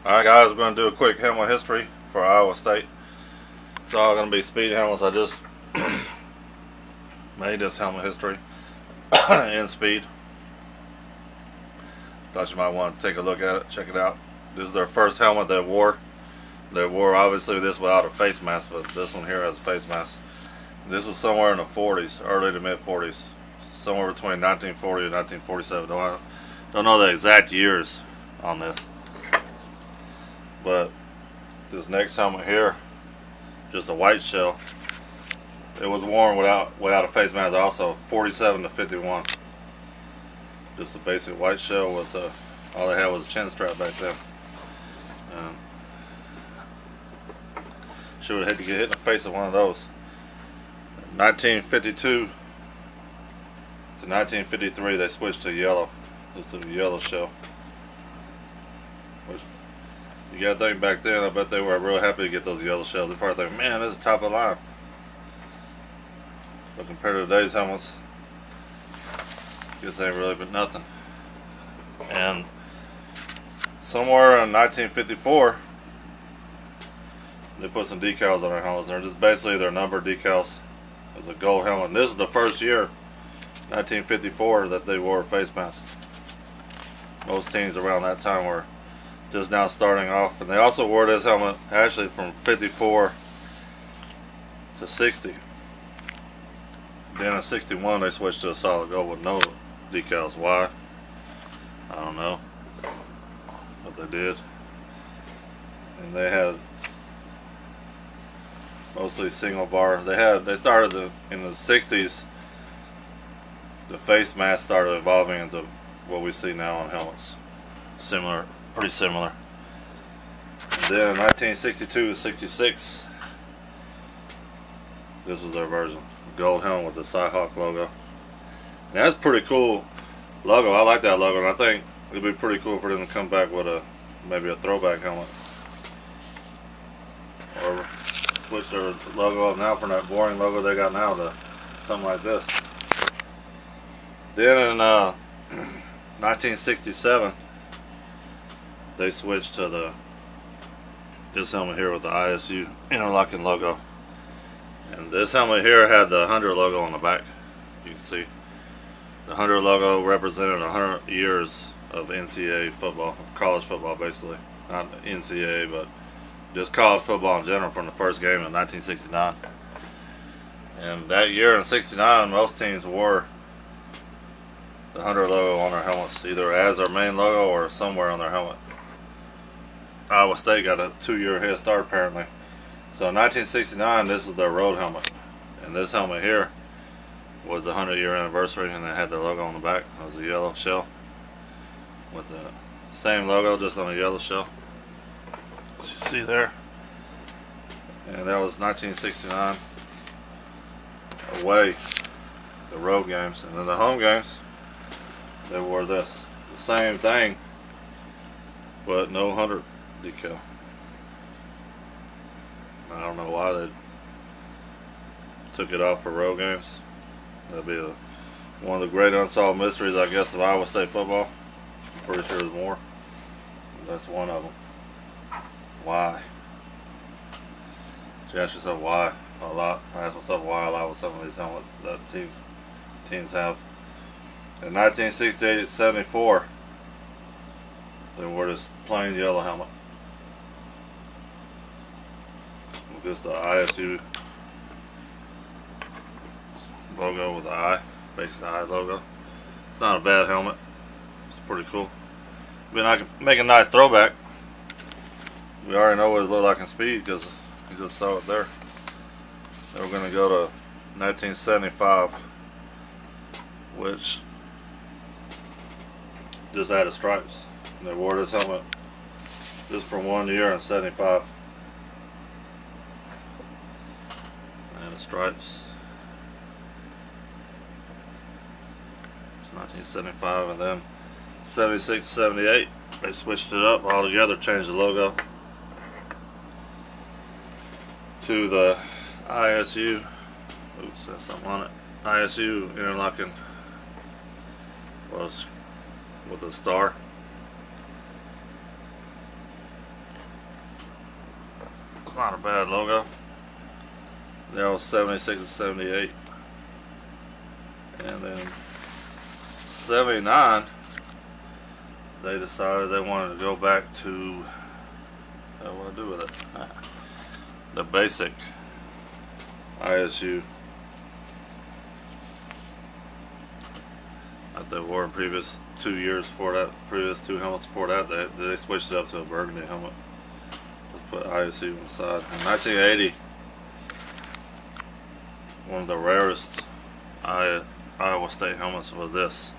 Alright guys, we're going to do a quick helmet history for Iowa State. It's all going to be speed helmets. I just made this helmet history in speed. Thought you might want to take a look at it, check it out. This is their first helmet they wore. They wore obviously this without a face mask, but this one here has a face mask. This was somewhere in the 40s, early to mid 40s. Somewhere between 1940 and 1947. Don't know the exact years on this. But this next helmet here, just a white shell. It was worn without a face mask also, 47 to 51. Just a basic white shell with all they had was a chin strap back then. Sure would hate to get hit in the face with one of those. 1952 to 1953 they switched to yellow. Just a yellow shell. Which, you gotta think back then, I bet they were real happy to get those yellow shells. They probably think, man, this is top of the line. But compared to today's helmets, this ain't really but nothing. And somewhere in 1954, they put some decals on their helmets. They're just basically their number decals. It's a gold helmet. And this is the first year, 1954, that they wore a face mask. Most teams around that time were just now starting off, and they also wore this helmet actually from 54 to 60. Then in 61 they switched to a solid gold with no decals. Why? I don't know, but they did. And they had mostly single bar. They started in the 60s. The face mask started evolving into what we see now on helmets. Pretty similar. And then in 1962 to 66, this was their version. Gold helmet with the Cyclones logo. And that's a pretty cool logo. I like that logo, and I think it'd be pretty cool for them to come back with maybe a throwback helmet. Or switch their logo up now from that boring logo they got now to something like this. Then in 1967, they switched to this helmet here with the ISU interlocking logo. And this helmet here had the 100 logo on the back. You can see the 100 logo represented 100 years of NCAA football, of college football basically. Not NCAA, but just college football in general from the first game in 1969. And that year in 69, most teams wore the 100 logo on their helmets, either as their main logo or somewhere on their helmet. Iowa State got a 2-year head start apparently. So in 1969, this is their road helmet. And this helmet here was the 100-year anniversary, and it had the logo on the back. It was a yellow shell with the same logo, just on a yellow shell, as you see there. And that was 1969 away, the road games. And then the home games, they wore this. The same thing, but no 100 decal. I don't know why they took it off for road games. That'd be one of the great unsolved mysteries, I guess, of Iowa State football. I'm pretty sure there's more. That's one of them. Why? You ask yourself why a lot. I ask myself why a lot with some of these helmets that teams have. In 1968 to 74, they wore this plain yellow helmet. Just the ISU logo with the eye, basic eye logo. It's not a bad helmet. It's pretty cool. I mean, I can make a nice throwback. We already know what it looked like in speed because you just saw it there. Then we're going to go to 1975, which just added stripes. And they wore this helmet just for 1 year in 75. And the stripes. It's 1975, and then 76, 78, they switched it up altogether, changed the logo to the ISU. Oops, that's something on it. ISU interlocking was with a star. not a bad logo. That was 76 and 78. And then 79, they decided they wanted to go back to, what do I do with it? The basic ISU that they wore in previous 2 years before that, previous 2 helmets before that, they switched it up to a burgundy helmet. Let's put ISU on the side. In 1980, one of the rarest Iowa State helmets was this,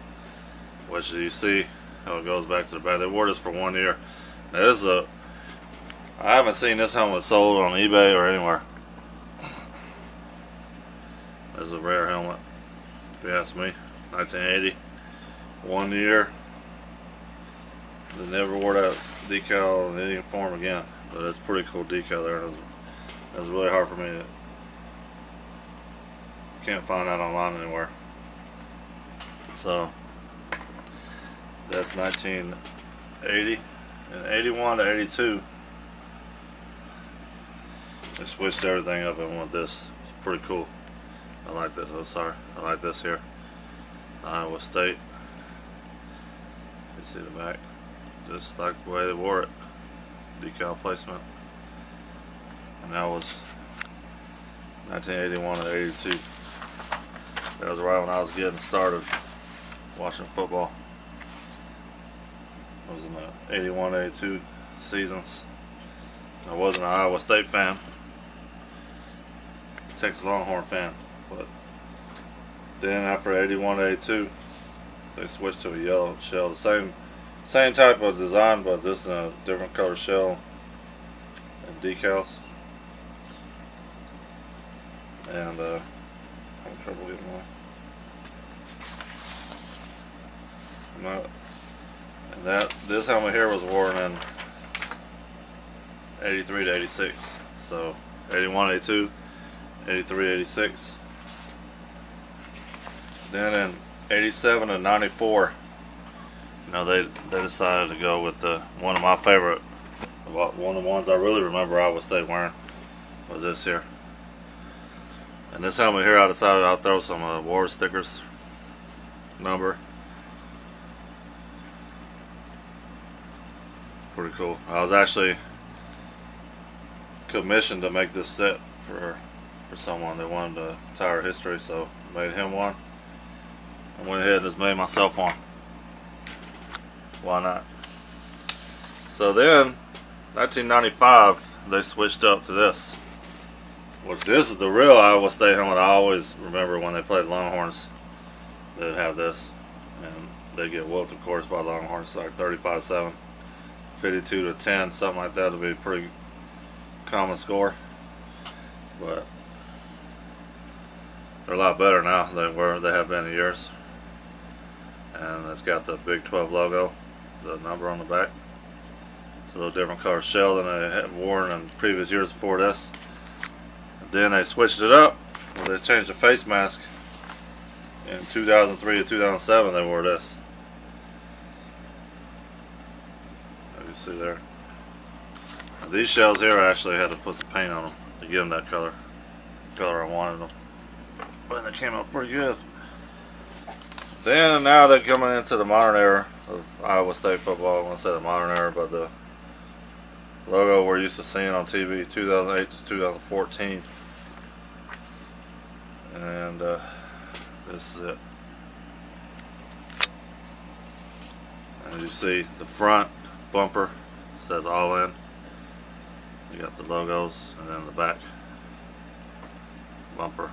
which you see how it goes back to the back. They wore this for 1 year. Now this is I haven't seen this helmet sold on eBay or anywhere. This is a rare helmet, if you ask me. 1980, 1 year. They never wore that decal in any form again, but it's a pretty cool decal there. It was really hard for me to, can't find that online anywhere. So that's 1980. And 81 to 82, they switched everything up and went this. It's pretty cool. I like this. Oh, sorry. I like this here. Iowa State. You see the back. Just like the way they wore it. Decal placement. And that was 1981 to 82. That was right when I was getting started watching football. I was in the 81 to 82 seasons. I wasn't an Iowa State fan. Texas Longhorn fan. But then after 81 to 82, they switched to a yellow shell. The same type of design, but this is a different color shell and decals. And I'm having trouble getting one. And this helmet here was worn in 83 to 86. So 81, 82, 83, 86. Then in 87 and 94, you know, they decided to go with one of my favorite, one of the ones I really remember Iowa State wearing was this here. And this helmet here, I decided I'll throw some war stickers number. Pretty cool. I was actually commissioned to make this set for someone that wanted to tie our history, so I made him one. I went ahead and just made myself one. Why not? So then, 1995, they switched up to this. Which this is the real Iowa State helmet. I always remember when they played Longhorns, they'd have this. And they'd get whooped, of course, by Longhorns, like 35-7. 52 to 10, something like that would be a pretty common score. But they're a lot better now than they have been in years. And it's got the Big 12 logo, the number on the back. It's a little different color shell than they had worn in previous years before this. And then they switched it up. They changed the face mask. In 2003 to 2007 they wore this. You see there. Now these shells here, I actually had to put some paint on them to give them that color I wanted them. But they came out pretty good. Then now they're coming into the modern era of Iowa State football. I want to say the modern era, but the logo we're used to seeing on TV, 2008 to 2014. And this is it. And you see the front bumper says all in. You got the logos, and then the back bumper,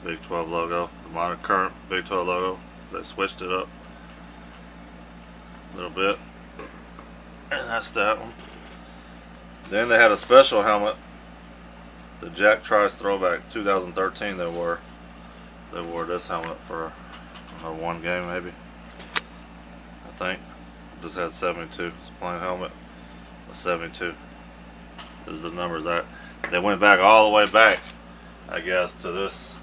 Big 12 logo, the modern current Big 12 logo. They switched it up a little bit, and that's that one. Then they had a special helmet, the Jack Trice Throwback 2013. They wore this helmet for, I don't know, one game maybe, I think. Just had 72. It's a plain helmet, a 72. This is the numbers that they went back all the way back, I guess, to this,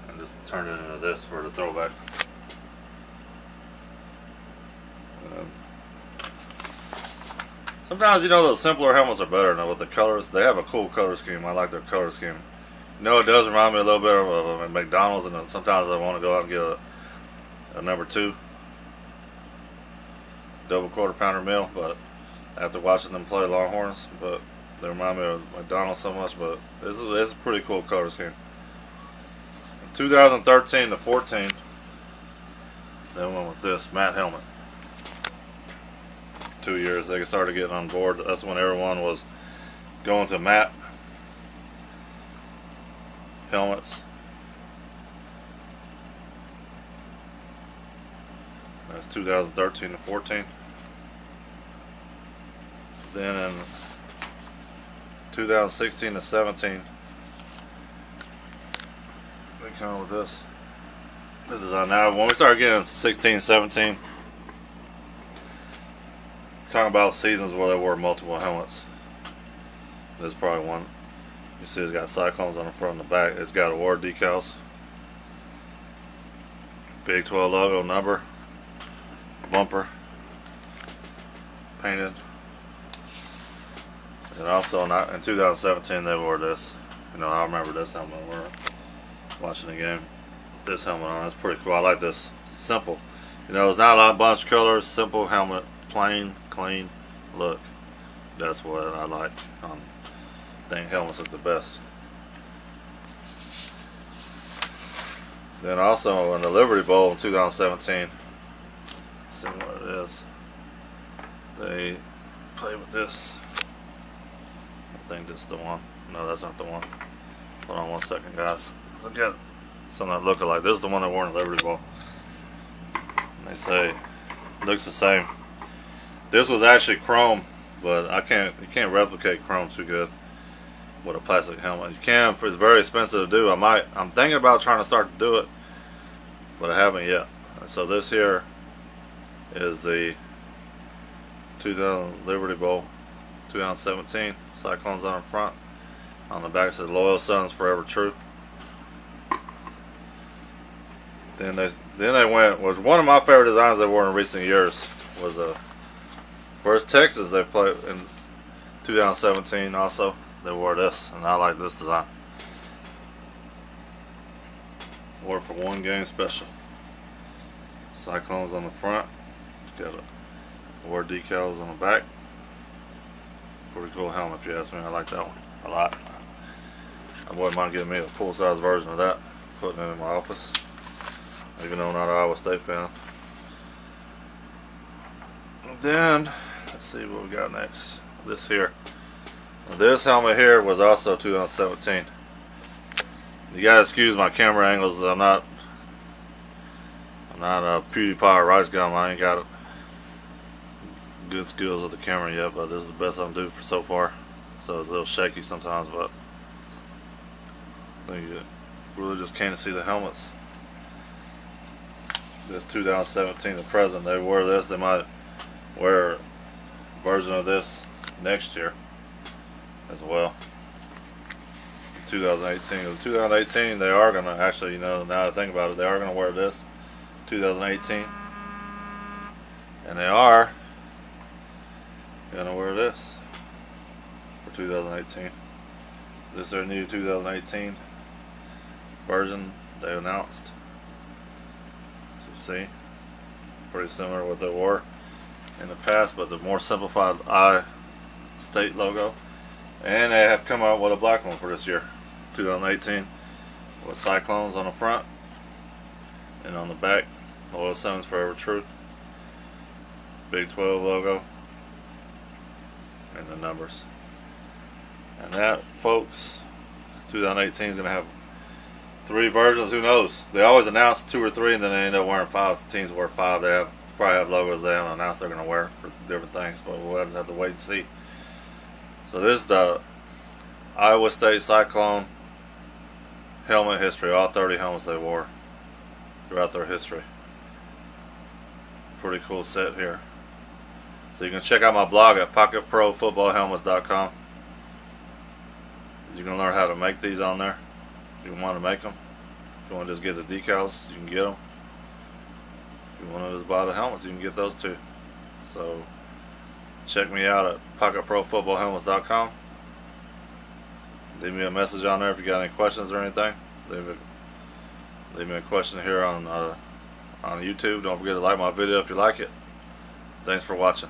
and just turned it into this for the throwback. Sometimes, you know, those simpler helmets are better now with the colors. They have a cool color scheme. I like their color scheme. You know, it does remind me a little bit of a McDonald's, and sometimes I want to go out and get a number 2 double quarter pounder meal, but after watching them play Longhorns, but they remind me of McDonald's so much. But it's a pretty cool color scheme. 2013 to 14, they went with this matte helmet. 2 years they started getting on board. That's when everyone was going to matte helmets. That's 2013 to 14. Then in 2016 to 17, they come with this. This is now when we start getting 16, 17. Talking about seasons where they wore multiple helmets. This is probably one. You see it's got Cyclones on the front and the back. It's got award decals. Big 12 logo, number, bumper, painted. And also in 2017 they wore this. You know, I remember this helmet when we were watching the game. This helmet on, it's pretty cool. I like this. Simple. You know, it's not a lot of bunch of colors. Simple helmet, plain, clean look. That's what I like. I think helmets look the best. Then also in the Liberty Bowl in 2017, see what it is. They play with this. I think this is the one. No, that's not the one. Hold on one second, guys. Look at something that look alike. This is the one they wore in the Liberty Bowl. And they say it looks the same. This was actually chrome, but you can't replicate chrome too good with a plastic helmet. You can, it's very expensive to do. I'm thinking about trying to start to do it, but I haven't yet. So this here is the 2000 Liberty Bowl 2017. Cyclones on the front. On the back it says "Loyal Sons Forever True." Then they went, was one of my favorite designs they wore in recent years was versus Texas. They played in 2017 also. They wore this, and I like this design. Wore it for one game special. Cyclones on the front. Got award decals on the back. Pretty cool helmet if you ask me. I like that one a lot. I wouldn't mind getting me a full-size version of that, putting it in my office, even though I'm not an Iowa State fan. And then let's see what we got next. This here. This helmet here was also 2017. You gotta excuse my camera angles. I'm not a PewDiePie or Rice Gum. I ain't got good skills with the camera yet, but this is the best I can do for so far. So it's a little shaky sometimes, but I think you really just can't see the helmets. This 2017, the present, they wear this. They might wear a version of this next year as well. 2018. 2018, they are gonna actually, you know, now that I think about it, they are gonna wear this 2018, and they are gonna wear this for 2018. This is their new 2018 version they announced. So you see, pretty similar to what they wore in the past, but the more simplified I state logo. And they have come out with a black one for this year, 2018, with Cyclones on the front, and on the back, Loyal Sons Forever True, Big 12 logo, and the numbers. And that, folks, 2018 is going to have 3 versions. Who knows? They always announce 2 or 3, and then they end up wearing 5. Teams wear 5. They probably have logos they haven't announced they're going to wear for different things, but we'll just have to wait and see. So this is the Iowa State Cyclone helmet history. All 30 helmets they wore throughout their history. Pretty cool set here. So you can check out my blog at pocketprofootballhelmets.com. You can learn how to make these on there if you want to make them. If you want to just get the decals, you can get them. If you want to just buy the helmets, you can get those too. So check me out at pocketprofootballhelmets.com. Leave me a message on there if you got any questions or anything. Leave me a question here on YouTube. Don't forget to like my video if you like it. Thanks for watching.